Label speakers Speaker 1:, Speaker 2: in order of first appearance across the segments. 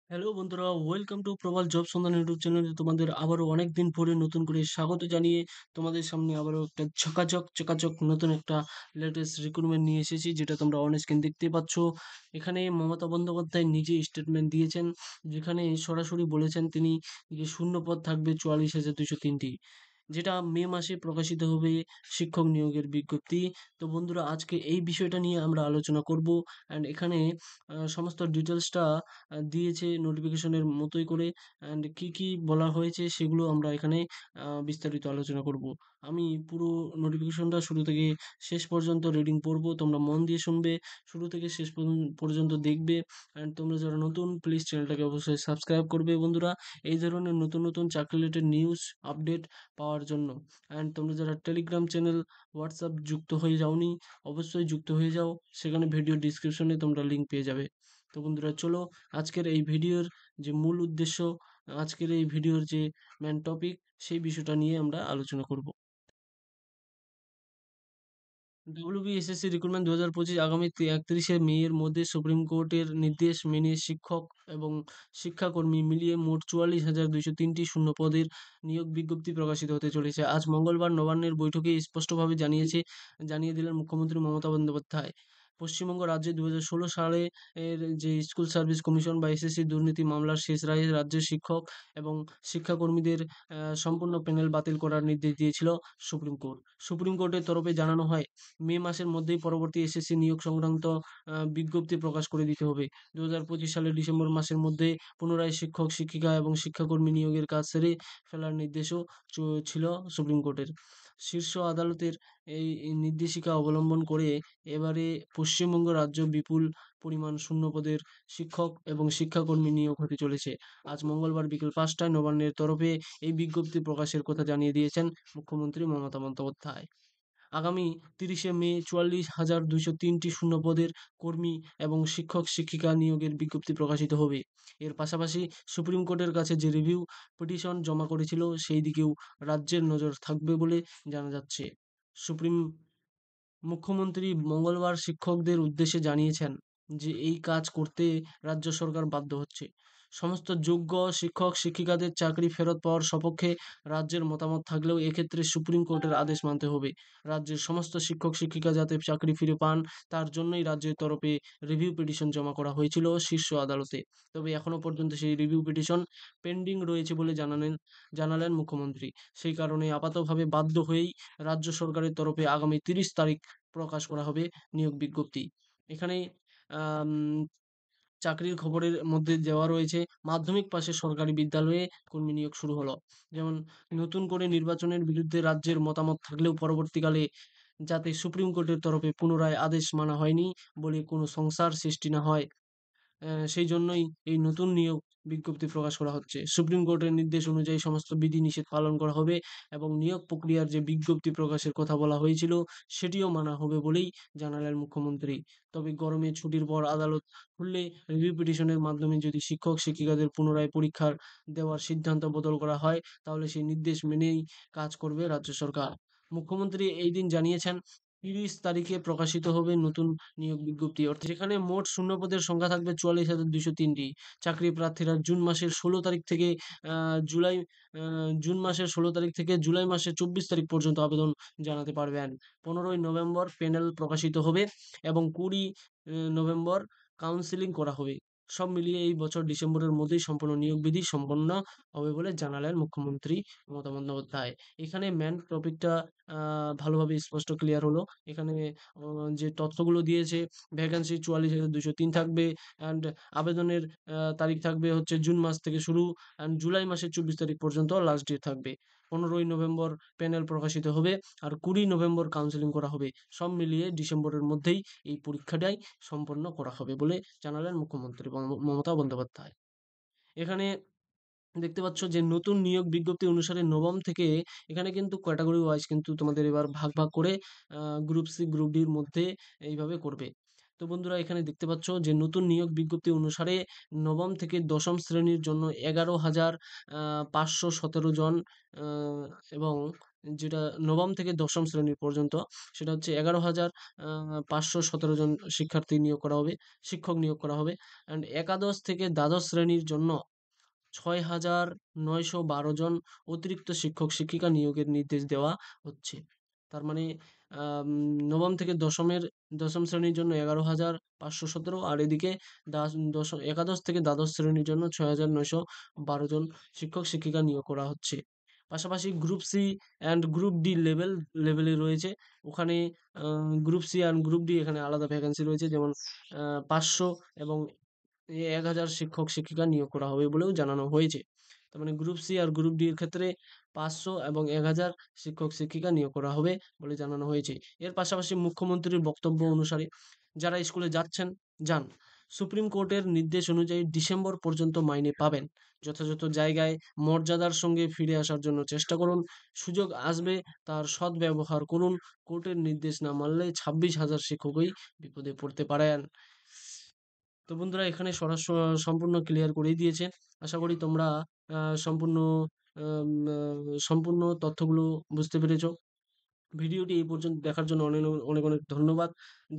Speaker 1: Hello বন্ধুরা, welcome to Prabal job সন্ধান YouTube চ্যানেলে তোমাদের আবারও অনেক দিন পরে নতুন করে স্বাগত জানিয়ে তোমাদের সামনে আবারও একটা চকাচক নতুন একটা লেটেস্ট রিক্রুটমেন্ট নিয়ে এসেছি, যেটা তোমরা অন স্ক্রিন দেখতে পাচ্ছ। এখানে মমতা বন্দ্যোপাধ্যায় নিজে স্টেটমেন্ট দিয়েছেন, যেখানে সরাসরি বলেছেন তিনি যে শূন্য পদ থাকবে 44,203টি, যেটা মে মাসে প্রকাশিত হবে শিক্ষক নিয়োগের বিজ্ঞপ্তি। তো বন্ধুরা, আজকে এই বিষয়টা নিয়ে আমরা আলোচনা করব। অ্যান্ড এখানে সমস্ত ডিটেলসটা দিয়েছে নোটিফিকেশনের মতোই করে। অ্যান্ড কি কি বলা হয়েছে সেগুলো আমরা এখানে বিস্তারিত আলোচনা করব। আমি পুরো নোটিফিকেশনটা শুরু থেকে শেষ পর্যন্ত রিডিং পড়বো, তোমরা মন দিয়ে শুনবে, শুরু থেকে শেষ পর্যন্ত দেখবে। অ্যান্ড তোমরা যারা নতুন, প্লিজ চ্যানেলটাকে অবশ্যই সাবস্ক্রাইব করবে বন্ধুরা, এই ধরনের নতুন নতুন চাকরি রিলেটেড নিউজ আপডেট পাওয়ার জন্য। অ্যান্ড তোমরা যারা টেলিগ্রাম চ্যানেল, হোয়াটসঅ্যাপ যুক্ত হয়ে যাওনি, অবশ্যই যুক্ত হয়ে যাও, সেখানে ভিডিও ডিসক্রিপশনে তোমরা লিঙ্ক পেয়ে যাবে। তো বন্ধুরা চলো, আজকের এই ভিডিওর যে মূল উদ্দেশ্য, আজকের এই ভিডিওর যে মেন টপিক, সেই বিষয়টা নিয়ে আমরা আলোচনা করব। ডব্লিউবিএসএসসি রিক্রুটমেন্ট 2025 আগামী 31শে মে এর মধ্যে সুপ্রিম কোর্টের নির্দেশ মেনে শিক্ষক এবং শিক্ষাকর্মী মিলিয়ে মোট 44,203টি শূন্য পদের নিয়োগ বিজ্ঞপ্তি প্রকাশিত হতে চলেছে। আজ মঙ্গলবার নবান্নের বৈঠকে স্পষ্টভাবে জানিয়ে দিলেন মুখ্যমন্ত্রী মমতা বন্দ্যোপাধ্যায়। পশ্চিমবঙ্গ রাজ্যে 2016 সালে এর যে স্কুল সার্ভিস কমিশন বা এসএসসি দুর্নীতি মামলার শেষ রায়ে রাজ্যের শিক্ষক এবং শিক্ষাকর্মীদের সম্পূর্ণ প্যানেল বাতিল করার নির্দেশ দিয়েছিল সুপ্রিম কোর্ট। সুপ্রিম কোর্টের তরফে জানানো হয়, মে মাসের মধ্যেই পরবর্তী এসএসসি নিয়োগ সংক্রান্ত বিজ্ঞপ্তি প্রকাশ করে দিতে হবে। 2025 সালের ডিসেম্বর মাসের মধ্যে পুনরায় শিক্ষক, শিক্ষিকা এবং শিক্ষাকর্মী নিয়োগের কাজ সেরে ফেলার নির্দেশও ছিল সুপ্রিম কোর্টের। শীর্ষ আদালতের এই নির্দেশিকা অবলম্বন করে এবারে পশ্চিমবঙ্গ রাজ্য বিপুল পরিমাণ শূন্য পদের শিক্ষক এবং শিক্ষাকর্মী নিয়োগ হতে চলেছে। আজ মঙ্গলবার বিকেল 5টায় নবান্নের তরফে এই বিজ্ঞপ্তি প্রকাশের কথা জানিয়ে দিয়েছেন মুখ্যমন্ত্রী মমতা বন্দ্যোপাধ্যায়। আগামী 30শে মে 44,203টি শূন্যপদের কর্মী এবং শিক্ষক-শিক্ষিকা নিয়োগের বিজ্ঞপ্তি প্রকাশিত হবে। এর পাশাপাশি সুপ্রিম কোর্টের কাছে যে রিভিউ পিটিশন জমা করেছিল, সেই দিকেও রাজ্যের নজর থাকবে বলে জানা যাচ্ছে। সুপ্রিম মুখ্যমন্ত্রী মঙ্গলবার শিক্ষকদের উদ্দেশ্যে জানিয়েছেন যে এই কাজ করতে রাজ্য সরকার বাধ্য হচ্ছে। সমস্ত যোগ্য শিক্ষক শিক্ষিকাদের চাকরি ফেরত পাওয়ার সপক্ষে রাজ্যের মতামত থাকলেও এক্ষেত্রে সুপ্রিম কোর্টের আদেশ মানতে হবে। রাজ্যের সমস্ত শিক্ষক শিক্ষিকা যাতে চাকরি ফিরে পান, তার জন্যই রাজ্যের তরফে রিভিউ পিটিশন জমা করা হয়েছিল শীর্ষ আদালতে। তবে এখনো পর্যন্ত সেই রিভিউ পিটিশন পেন্ডিং রয়েছে বলে জানালেন মুখ্যমন্ত্রী। সেই কারণে আপাতভাবে বাধ্য হয়েই রাজ্য সরকারের তরফে আগামী 30 তারিখ প্রকাশ করা হবে নিয়োগ বিজ্ঞপ্তি। এখানে আম চাকরির খবরের মধ্যে দেওয়া রয়েছে, মাধ্যমিক পাশে সরকারি বিদ্যালয়ে কর্মী নিয়োগ শুরু হলো। যেমন, নতুন করে নির্বাচনের বিরুদ্ধে রাজ্যের মতামত থাকলেও পরবর্তীকালে যাতে সুপ্রিম কোর্টের তরফে পুনরায় আদেশ মানা হয়নি বলে কোনো সংশয়ের সৃষ্টি না হয়, সেই জন্যই এই নতুন নিয়োগ বিজ্ঞপ্তি প্রকাশ করা হচ্ছে। সুপ্রিম কোর্টের নির্দেশ অনুযায়ী সমস্ত বিধিনিষেধ পালন করা হবে এবং নিয়োগ প্রক্রিয়ার যে বিজ্ঞপ্তি প্রকাশের কথা বলা হয়েছিল, সেটিও মানা হবে বলেই জানালেন মুখ্যমন্ত্রী। তবে গরমে ছুটির পর আদালত খুললে রিভিউ পিটিশনের মাধ্যমে যদি শিক্ষক শিক্ষিকাদের পুনরায় পরীক্ষার দেওয়ার সিদ্ধান্ত বদল করা হয়, তাহলে সেই নির্দেশ মেনেই কাজ করবে রাজ্য সরকার। মুখ্যমন্ত্রী এই দিন জানিয়েছেন, 30 তারিখে প্রকাশিত হবে নতুন নিয়োগ বিজ্ঞপ্তি, অর্থাৎ যেখানে মোট শূন্যপদের সংখ্যা থাকবে 44,203টি। চাকরি প্রার্থীরা জুলাই জুন মাসের 16 তারিখ থেকে জুলাই মাসের 24 তারিখ পর্যন্ত আবেদন জানাতে পারবেন। 15ই নভেম্বর প্যানেল প্রকাশিত হবে এবং 20 নভেম্বর কাউন্সেলিং করা হবে। সব মিলিয়ে এই বছর ডিসেম্বরের মধ্যেই সম্পূর্ণ নিয়োগ বিধি সম্পন্ন হবে বলে জানালেন মুখ্যমন্ত্রী মমতা বন্দ্যোপাধ্যায়। এখানে মেন টপিকটা ভালোভাবে স্পষ্ট ক্লিয়ার হলো। এখানে যে তথ্যগুলো দিয়েছে, ভ্যাকেন্সি 44,203 থাকবে, অ্যান্ড আবেদনের তারিখ থাকবে হচ্ছে জুন মাস থেকে শুরু, অ্যান্ড জুলাই মাসের 24 তারিখ পর্যন্ত লাস্ট ডেট থাকবে। 15ই নভেম্বর প্যানেল প্রকাশিত হবে আর 20 নভেম্বর কাউন্সেলিং করা হবে। সব মিলিয়ে ডিসেম্বরের মধ্যেই এই পরীক্ষাটাই সম্পন্ন করা হবে বলে জানালেন মুখ্যমন্ত্রী মমতা বন্দ্যোপাধ্যায়। এখানে দেখতে পাচ্ছ যে নতুন নিয়োগ বিজ্ঞপ্তি অনুসারে নবম থেকে, এখানে কিন্তু ক্যাটাগরি ওয়াইজ কিন্তু তোমাদের এবার ভাগ করে গ্রুপ সি গ্রুপ ডির মধ্যে এইভাবে করবে। তো বন্ধুরা, এখানে দেখতে পাচ্ছ যে নতুন নিয়োগ বিজ্ঞপ্তি অনুসারে নবম থেকে দশম শ্রেণীর জন্য 11,517 জন, এবং যেটা নবম থেকে দশম শ্রেণী পর্যন্ত, সেটা হচ্ছে 11,517 জন শিক্ষার্থী নিয়োগ করা হবে, শিক্ষক নিয়োগ করা হবে। অ্যান্ড একাদশ থেকে দ্বাদশ শ্রেণীর জন্য 6,912 জন অতিরিক্ত শিক্ষক-শিক্ষিকা নিয়োগের নির্দেশ দেওয়া হচ্ছে। তার মানে আম নবম থেকে দশম শ্রেণীর জন্য 11,517, আর এদিকে একাদশ থেকে দ্বাদশ শ্রেণীর জন্য 6,912 জন শিক্ষক-শিক্ষিকা নিয়োগ করা হচ্ছে। পাশাপাশি group C and group D লেভেলে রয়েছে। ওখানে group C and group D এখানে আলাদা ভ্যাকেন্সি রয়েছে, যেমন 500 এবং 1,000 শিক্ষক-শিক্ষিকা নিয়োগ করা হবে বলেও জানানো হয়েছে। তার মানে গ্রুপ সি আর গ্রুপ ডি এর ক্ষেত্রে 500 এবং 1,000 শিক্ষক-শিক্ষিকা নিয়োগ করা হবে বলে জানানো হয়েছে। এর পাশাপাশি মুখ্যমন্ত্রীর বক্তব্য অনুসারে যারা স্কুলে যান। সুপ্রিম কোর্টের নির্দেশ অনুযায়ী ডিসেম্বর পর্যন্ত মাইনে পাবেন। যথাযথ জায়গায় মর্যাদার সঙ্গে ফিরে আসার জন্য চেষ্টা করুন। সুযোগ আসবে, তার সদ্ব্যবহার করুন। কোর্টের নির্দেশ না মানলে 26,000 শিক্ষকই বিপদে পড়তে পারেন। তো বন্ধুরা, এখানে সম্পূর্ণ ক্লিয়ার করেই দিয়েছে। আশা করি তোমরা আ সম্পূর্ণ আম আ সম্পূর্ণ তথ্যগুলো বুঝতে পেরেছো। ভিডিওটি এই পর্যন্ত দেখার জন্য অনেক ধন্যবাদ।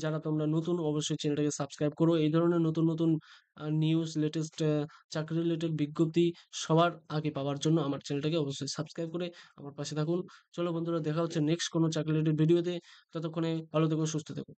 Speaker 1: যারা তোমরা নতুন, অবশ্যই চ্যানেলটাকে সাবস্ক্রাইব করো। এই ধরনের নতুন নিউজ, লেটেস্ট চাকরি রিলেটেড বিজ্ঞপ্তি সবার আগে পাওয়ার জন্য আমার চ্যানেলটাকে অবশ্যই সাবস্ক্রাইব করে আমার পাশে থাকুন। চলো বন্ধুরা, দেখা হচ্ছে নেক্সট কোনো চাকরি রিলেটেড ভিডিওতে। ততক্ষণে ভালো থেকো, সুস্থ থেকো।